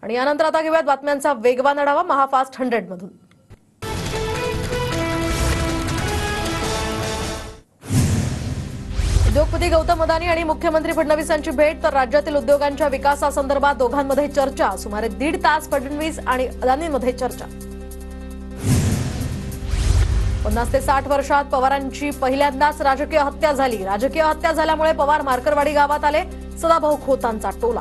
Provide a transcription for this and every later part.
आणि यानंतर आता घेऊयात बातम्यांचा वेगवान आढावा महाफास्ट 100 मधून। उद्योगपती गौतम अदानी आणि मुख्यमंत्री फडणवीसांची भेट, तर राज्यातील उद्योगांच्या विकासासंदर्भात दोघांमध्ये चर्चा। सुमारे 1.5 तास फडणवीस आणि अदानींमध्ये चर्चा। 50 ते 60 वर्षात पवारांची पहिल्यांदाच राजकीय हत्या झाली। राजकीय हत्या झाल्यामुळे पवार मार्करवाडी गावात आले। सदाभाऊ खोतांचा टोला।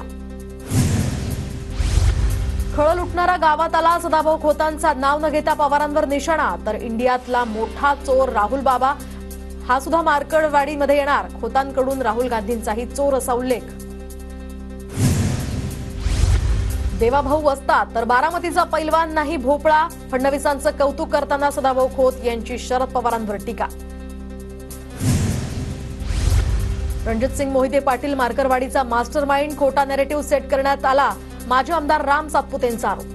खळ लुटणारा गावात आला। सदाभाऊ खोतांचा नाव न घेता पवारांवर निशाणा। तर इंडियातला मोठा चोर राहुल बाबा हा सुद्धा मार्करवाडीमध्ये येणार। खोतांकडून राहुल गांधींचाही चोर असा उल्लेख। देवाभाऊ असतात तर बारामतीचा पैलवान नाही भोपळा। फडणवीसांचं कौतुक करताना सदाभाऊ खोत यांची शरद पवारांवर टीका। रणजितसिंग मोहिते पाटील मार्करवाडीचा मास्टर माइंड, खोटा नॅरेटिव्ह सेट करण्यात आला। माजी आमदार राम सातपुतेंचा आरोप।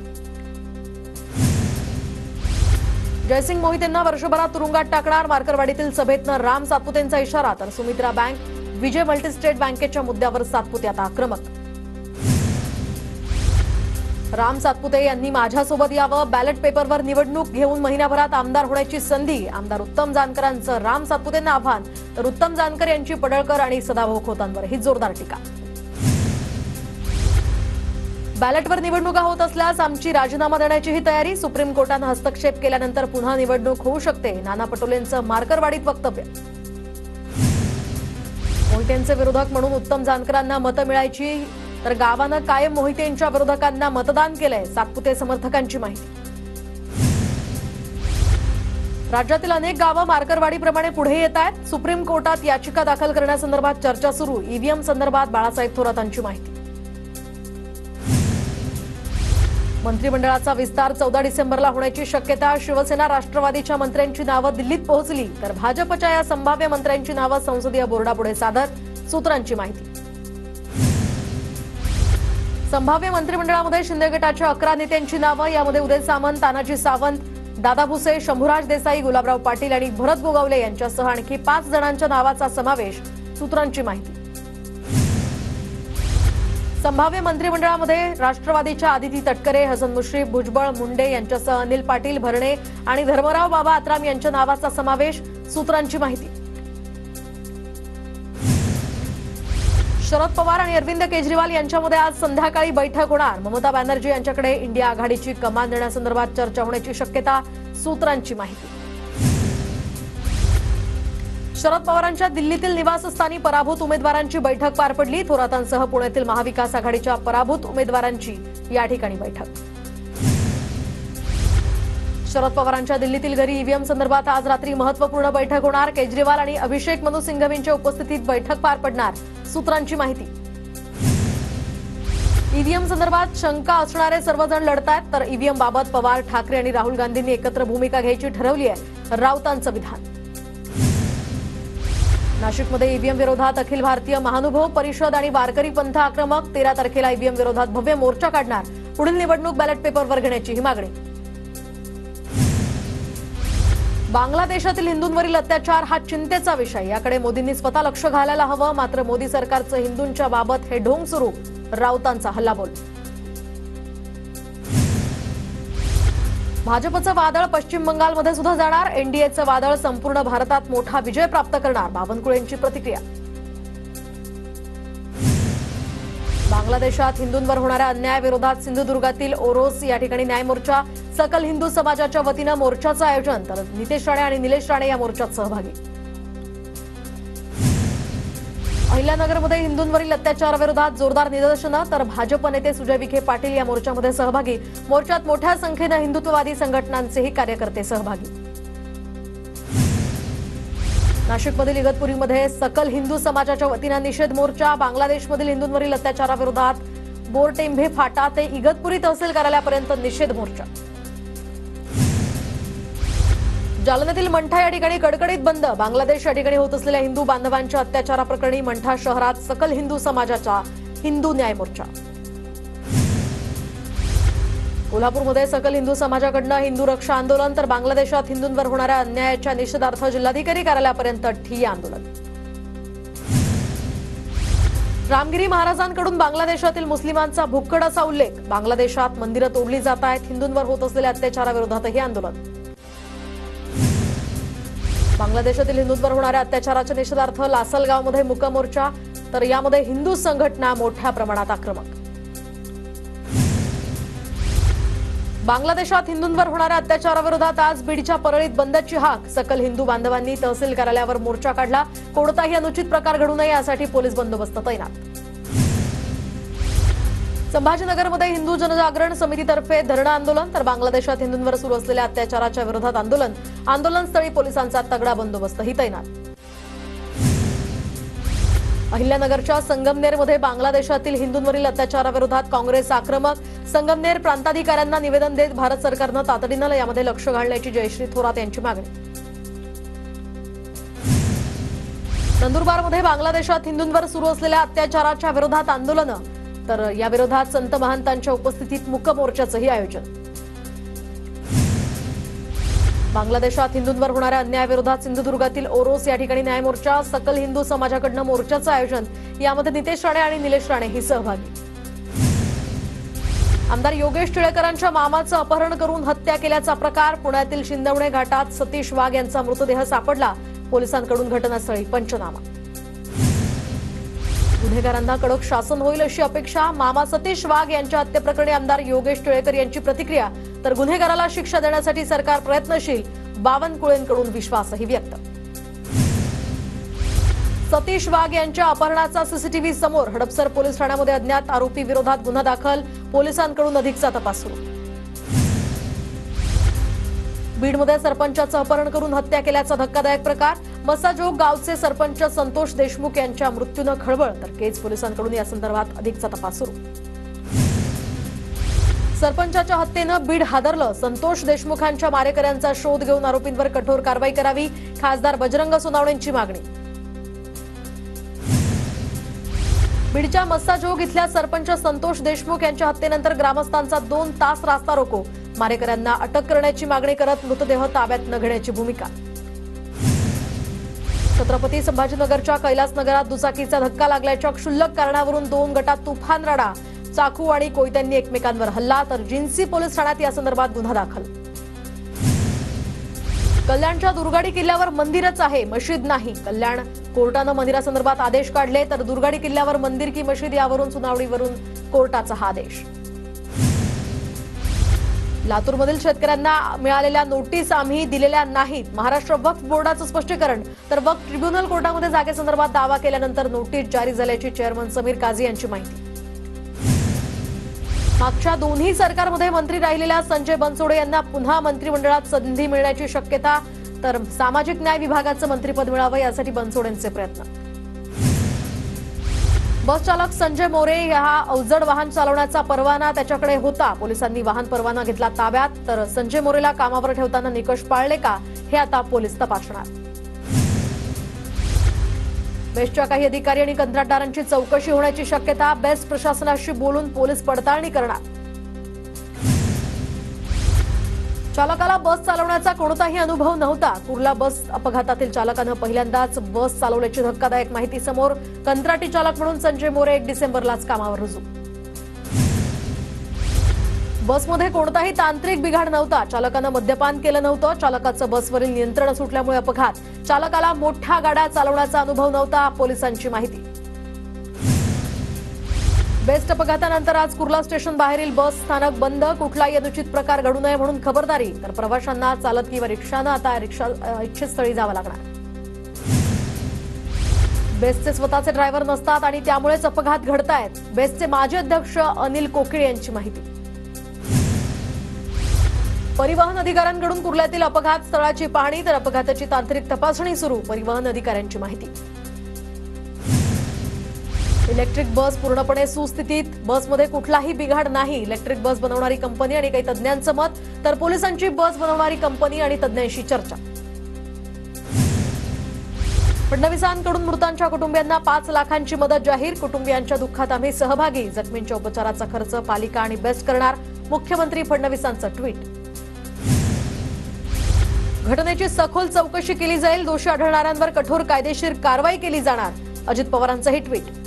जयसिंग मोहितेंना वर्षभरात तुरुंगात टाकणार। मार्करवाडीतील सभेतनं राम सातपुतेंचा इशारा। तर सुमित्रा बँक, विजय मल्टीस्टेट बँकेच्या मुद्द्यावर सातपुते आता आक्रमक। राम सातपुते यांनी माझ्यासोबत यावं। बॅलेट पेपरवर निवडणूक घेऊन महिन्याभरात आमदार होण्याची संधी। आमदार उत्तम जानकरांचं राम सातपुतेंना आव्हान। तर उत्तम जानकर यांची पडळकर आणि सदाभाऊ खोतांवर ही जोरदार टीका। बॅलेटवर निवडणुका होत असल्यास आमची राजीनामा देण्याचीही तयारी। सुप्रीम कोर्टानं हस्तक्षेप केल्यानंतर पुन्हा निवडणूक होऊ शकते। नाना पटोलेंचं मार्करवाडीत वक्तव्य। मोहितेंचे विरोधक म्हणून उत्तम जानकरांना मतं मिळायची, तर गावानं कायम मोहितेंच्या विरोधकांना मतदान केलंय। सातपुते समर्थकांची माहिती। राज्यातील अनेक गावं मार्करवाडीप्रमाणे पुढे येत आहेत। सुप्रीम कोर्टात याचिका दाखल करण्यासंदर्भात चर्चा सुरू। ईव्हीएम संदर्भात बाळासाहेब थोरातांची माहिती। मंत्रिमंडळाचा विस्तार 14 डिसेंबरला होण्याची शक्यता। शिवसेना राष्ट्रवादीच्या मंत्र्यांची नावं दिल्लीत पोहोचली, तर भाजपच्या या संभाव्य मंत्र्यांची नावं संसदीय बोर्डापुढे सादर। सूत्रांची माहिती। संभाव्य मंत्रिमंडळामध्ये शिंदे गटाच्या 11 नेत्यांची नावं। यामध्ये उदय सामंत, तानाजी सावंत, दादा भुसे, शंभूराज देसाई, गुलाबराव पाटील आणि भरत गोगावले यांच्यासह आणखी 5 जणांच्या नावाचा समावेश। सूत्रांची माहिती। संभाव्य मंत्रिमंडळामध्ये राष्ट्रवादीच्या आदिती तटकरे, हसन मुश्रीफ, भुजबळ, मुंडे यांच्यासह अनिल पाटील, भरणे आणि धर्मराव बाबा आत्राम यांच्या नावाचा समावेश। सूत्रांची माहिती। शरद पवार आणि अरविंद केजरीवाल यांच्यामध्ये आज संध्याकाळी बैठक होणार। ममता बॅनर्जी यांच्याकडे इंडिया आघाडीची कमान देण्यासंदर्भात चर्चा होण्याची शक्यता। सूत्रांची माहिती। शरद पवारांच्या दिल्लीतील निवासस्थानी पराभूत उमेदवारांची बैठक पार पडली। थोरातांसह पुण्यातील महाविकास आघाडीच्या पराभूत उमेदवारांची या ठिकाणी बैठक। शरद पवारांच्या दिल्लीतील घरी ईव्हीएम संदर्भात आज रात्री महत्त्वपूर्ण बैठक होणार। केजरीवाल आणि अभिषेक मनु सिंघवींच्या उपस्थितीत बैठक पार पडणार। सूत्रांची माहिती। ईव्हीएम संदर्भात शंका असणारे सर्वजण लढतायत, तर ईव्हीएम बाबत पवार, ठाकरे आणि राहुल गांधींनी एकत्र भूमिका घ्यायची ठरवली आहे। राऊतांचं विधान। नाशिकमध्ये ईव्हीएम विरोधात अखिल भारतीय महानुभव परिषद आणि वारकरी पंथ आक्रमक। 13 तारखेला ईव्हीएम विरोधात भव्य मोर्चा काढणार। पुढील निवडणूक बॅलेट पेपरवर घेण्याची ही मागणी। बांगलादेशातील हिंदूंवरील अत्याचार हा चिंतेचा विषय। याकडे मोदींनी स्वतः लक्ष घालायला हवं। मात्र मोदी सरकारचं हिंदूंच्या बाबत हे ढोंग सुरू। राऊतांचा हल्लाबोल। भाजपचं वादळ पश्चिम बंगालमध्ये सुद्धा जाणार। एनडीएचं वादळ संपूर्ण भारतात मोठा विजय प्राप्त करणार। बावनकुळेंची प्रतिक्रिया। बांगलादेशात हिंदूंवर होणाऱ्या अन्यायाविरोधात सिंधुदुर्गातील ओरोस या ठिकाणी न्यायमोर्चा। सकल हिंदू समाजाच्या वतीनं मोर्चाचं आयोजन, तर नितेश राणे आणि निलेश राणे या मोर्चात सहभागी। अहिल्यानगरमध्ये हिंदूंवरील अत्याचाराविरोधात जोरदार निदर्शनं, तर भाजप नेते सुजय विखे पाटील या मोर्चामध्ये सहभागी। मोर्चात मोठ्या संख्येनं हिंदुत्ववादी संघटनांचेही कार्यकर्ते सहभागी। नाशिकमधील इगतपुरीमध्ये सकल हिंदू समाजाच्या वतीनं निषेध मोर्चा। बांगलादेशमधील हिंदूंवरील अत्याचाराविरोधात बोरटेंभे फाटा ते इगतपुरी तहसील कार्यालयापर्यंत निषेध मोर्चा। जालन्यातील मंठा या ठिकाणी कडकडीत बंद। बांगलादेश या ठिकाणी होत असलेल्या हिंदू बांधवांच्या अत्याचाराप्रकरणी मंठा शहरात सकल हिंदू समाजाचा हिंदू न्याय मोर्चा। कोल्हापूरमध्ये सकल हिंदू समाजाकडनं हिंदू रक्षा आंदोलन, तर बांगलादेशात हिंदूंवर होणाऱ्या अन्यायाच्या निषेधार्थ जिल्हाधिकारी कार्यालयापर्यंत ठिय्या आंदोलन। रामगिरी महाराजांकडून बांगलादेशातील मुस्लिमांचा भुक्कड असा उल्लेख. बांगलादेशात मंदिरं तोडली जात आहेत. हिंदूंवर होत असलेल्या अत्याचाराविरोधातही आंदोलन. बांगलादेशातील हिंदूंवर होणाऱ्या अत्याचाराच्या निषेधार्थ लासलगावमध्ये मूक मोर्चा, तर यामध्ये हिंदू संघटना मोठ्या प्रमाणात आक्रमक. बांगलादेशात हिंदूंवर होणाऱ्या अत्याचाराविरोधात आज बीडच्या परळीत बंदची हाक. सकल हिंदू बांधवांनी तहसील कार्यालयावर मोर्चा काढला. कोणताही अनुचित प्रकार घडू नये यासाठी पोलीस बंदोबस्त तैनात. संभाजीनगरमध्ये हिंदू जनजागरण समितीतर्फे धरणं आंदोलन, तर बांगलादेशात हिंदूंवर सुरू असलेल्या अत्याचाराच्या विरोधात आंदोलन. आंदोलनस्थळी पोलिसांचा तगडा बंदोबस्तही तैनात. अहिल्यानगरच्या संगमनेरमध्ये बांगलादेशातील हिंदूंवरील अत्याचाराविरोधात काँग्रेस आक्रमक. संगमनेर प्रांताधिकाऱ्यांना निवेदन देत भारत सरकारनं तातडीनं यामध्ये लक्ष घालण्याची जयश्री थोरात यांची मागणी. नंदुरबारमध्ये बांगलादेशात हिंदूंवर सुरू असलेल्या अत्याचाराच्या विरोधात आंदोलनं, तर या विरोधात संत महंतांच्या उपस्थितीत मूक मोर्चाचंही आयोजन. बांगलादेशात हिंदूंवर होणाऱ्या अन्यायाविरोधात सिंधुदुर्गातील ओरोस या ठिकाणी न्यायमोर्चा. सकल हिंदू समाजाकडनं मोर्चाचं आयोजन. यामध्ये नितेश राणे आणि निलेश राणेही सहभागी. आमदार योगेश टिळेकरांच्या मामाचं अपहरण करून हत्या केल्याचा प्रकार. पुण्यातील शिंदवणे घाटात सतीश वाघ यांचा मृतदेह सापडला. पोलिसांकडून घटनास्थळी पंचनामा. गुन्हेगारांना कडक शासन होईल अशी अपेक्षा. मामा सतीश वाघ यांच्या हत्येप्रकरणी आमदार योगेश टिळेकर यांची प्रतिक्रिया. तर गुन्हेगाराला शिक्षा देण्यासाठी सरकार प्रयत्नशील. बावनकुळेंकडून विश्वासही व्यक्त. सतीश वाघ यांच्या अपहरणाचा सीसीटीव्ही समोर. हडपसर पोलीस ठाण्यामध्ये अज्ञात आरोपी विरोधात गुन्हा दाखल. पोलिसांकडून अधिकचा तपास सुरू. बीडमध्ये सरपंचाचं अपहरण करून हत्या केल्याचा धक्कादायक प्रकार. मसाजोग गावचे सरपंच संतोष देशमुख यांच्या मृत्यूनं खळबळ, तर केज पोलिसांकडून या संदर्भात अधिकचा तपास सुरू. सरपंचाच्या हत्येनं बीड हादरलं. संतोष देशमुखांच्या मारेकऱ्यांचा शोध घेऊन आरोपींवर कठोर कारवाई करावी. खासदार बजरंग सोनावणेंची मागणी. बीडच्या मस्साजोग इथल्या सरपंच संतोष देशमुख यांच्या हत्येनंतर ग्रामस्थांचा 2 तास रास्ता रोको. मारेकऱ्यांना अटक करण्याची मागणी करत मृतदेह ताब्यात न घेण्याची भूमिका. छत्रपती संभाजीनगरच्या कैलासनगरात दुचाकीचा धक्का लागल्याच्या क्षुल्लक कारणावरून 2 गटात तुफान राडा. चाकू आणि कोयत्यांनी एकमेकांवर हल्ला, तर जिन्सी पोलीस ठाण्यात या संदर्भात गुन्हा दाखल. कल्याणच्या दुर्गाडी किल्ल्यावर मंदिरच आहे, मशीद नाही. कल्याण कोर्टानं मंदिरासंदर्भात आदेश काढले, तर दुर्गाडी किल्ल्यावर मंदिर की मशीद यावरून सुनावणीवरून कोर्टाचा हा आदेश. लातूरमधील शेतकऱ्यांना मिळालेल्या नोटीस आम्ही दिलेल्या नाहीत. महाराष्ट्र वक्फ बोर्डाचं स्पष्टीकरण. तर वक्फ ट्रिब्युनल कोर्टामध्ये जागेसंदर्भात दावा केल्यानंतर नोटीस जारी झाल्याची चेअरमन समीर काझी यांची माहिती. मागच्या दोन्ही सरकारमध्ये मंत्री राहिलेल्या संजय बनसोडे यांना पुन्हा मंत्रिमंडळात संधी मिळण्याची शक्यता. तर सामाजिक न्याय विभागाचं मंत्रिपद मिळावं यासाठी बनसोडेंचे प्रयत्न. बस चालक संजय मोरे हा अवजड वाहन चालवण्याचा परवाना त्याच्याकडे होता. पोलिसांनी वाहन परवाना घेतला ताब्यात. तर संजय मोरेला कामावर ठेवताना निकष पाळले का, हे आता पोलीस तपासणार. बेस्टच्या काही अधिकारी आणि कंत्राटदारांची चौकशी होण्याची शक्यता. बेस्ट प्रशासनाशी बोलून पोलीस पडताळणी करणार. चालकाला बस चालवण्याचा कोणताही अनुभव नव्हता. कुर्ला बस अपघातातील चालकानं पहिल्यांदाच बस चालवल्याची धक्कादायक माहिती समोर. कंत्राटी चालक म्हणून संजय मोरे 1 डिसेंबरलाच कामावर रुजू. बसमध्ये कोणताही तांत्रिक बिघाड नव्हता. चालकानं मद्यपान केलं नव्हतं. चालकाचं बसवरील नियंत्रण सुटल्यामुळे अपघात. चालकाला मोठ्या गाड्या चालवण्याचा अनुभव नव्हता. पोलिसांची माहिती. बेस्ट अपघातानंतर आज कुर्ला स्टेशन बाहेरील बस स्थानक बंद. कुठलाही अनुचित प्रकार घडू नये म्हणून खबरदारी. तर प्रवाशांना चालत किंवा रिक्षानं आता इच्छित स्थळी जावं लागणार. बेस्टचे स्वतःचे ड्रायव्हर नसतात आणि त्यामुळेच अपघात घडतायत. बेस्टचे माजी अध्यक्ष अनिल कोकिळे यांची माहिती. परिवहन अधिकाऱ्यांकडून कुर्ल्यातील अपघात स्थळाची पाहणी, तर अपघाताची तांत्रिक तपासणी सुरू. परिवहन अधिकाऱ्यांची माहिती. इलेक्ट्रिक बस पूर्णपणे सुस्थितीत. बसमध्ये कुठलाही बिघाड नाही. इलेक्ट्रिक बस बनवणारी कंपनी आणि काही तज्ज्ञांचं मत. तर पोलिसांची बस बनवणारी कंपनी आणि तज्ज्ञांशी चर्चा. फडणवीसांकडून मृतांच्या कुटुंबियांना 5 लाखांची मदत जाहीर. कुटुंबियांच्या दुःखात आम्ही सहभागी. जखमींच्या उपचाराचा खर्च पालिका आणि बेस्ट करणार. मुख्यमंत्री फडणवीसांचं ट्विट. घटनेची सखोल चौकशी केली जाईल. दोषी आढळणाऱ्यांवर कठोर कायदेशीर कारवाई केली जाणार. अजित पवारांचंही ट्विट.